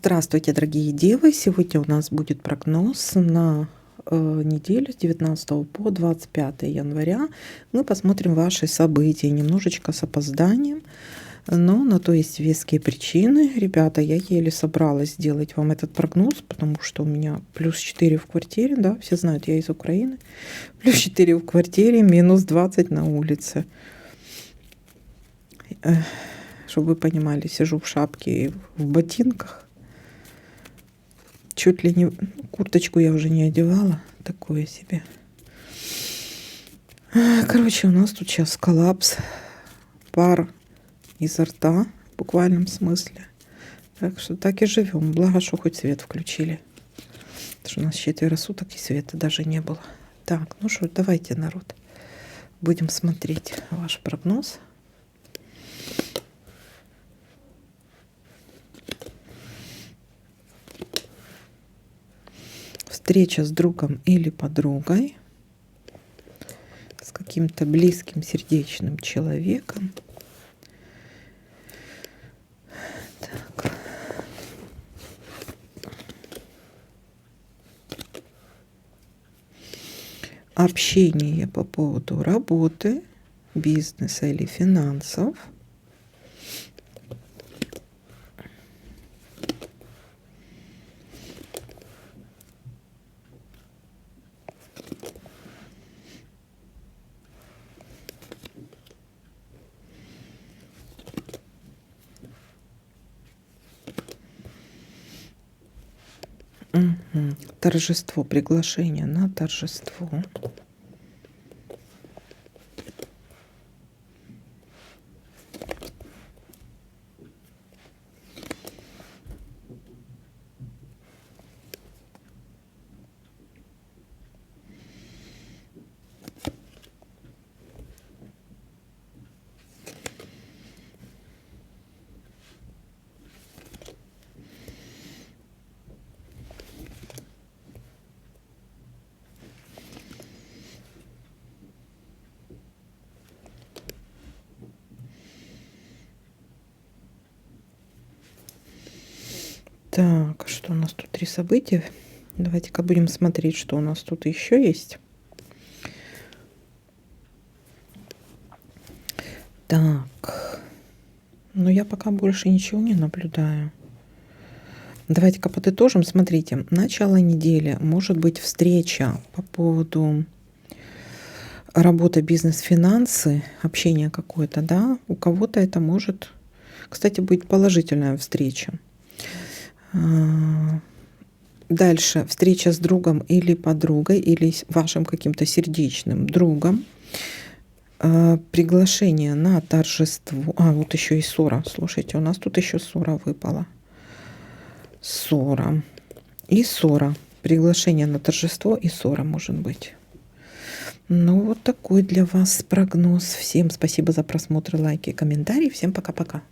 Здравствуйте, дорогие девы! Сегодня у нас будет прогноз на неделю с 19 по 25 января. Мы посмотрим ваши события немножечко с опозданием, но на то есть веские причины. Ребята, я еле собралась сделать вам этот прогноз, потому что у меня плюс 4 в квартире, да, все знают, я из Украины. Плюс 4 в квартире, минус 20 на улице. Чтобы вы понимали, сижу в шапке и в ботинках. Чуть ли не курточку я уже не одевала, такое себе. Короче, у нас тут сейчас коллапс, пар изо рта в буквальном смысле. Так что так и живем. Благо, что хоть свет включили. Потому что у нас 4 суток и света даже не было. Так, ну что, давайте, народ, будем смотреть ваш прогноз. Встреча с другом или подругой, с каким-то близким сердечным человеком. Так. Общение по поводу работы, бизнеса или финансов. Торжество, приглашение на торжество. Так, что у нас тут 3 события? Давайте-ка будем смотреть, что у нас тут еще есть. Так, но я пока больше ничего не наблюдаю. Давайте-ка подытожим. Смотрите, начало недели может быть встреча по поводу работы, бизнес, финансы, общение какое-то, да. У кого-то это может, кстати, быть положительная встреча. Дальше встреча с другом или подругой, или вашим каким-то сердечным другом. Приглашение на торжество. Вот еще и ссора. Слушайте, у нас тут еще ссора выпала. Ссора. И ссора. Приглашение на торжество и ссора может быть. Ну, вот такой для вас прогноз. Всем спасибо за просмотр, лайки, комментарии. Всем пока-пока.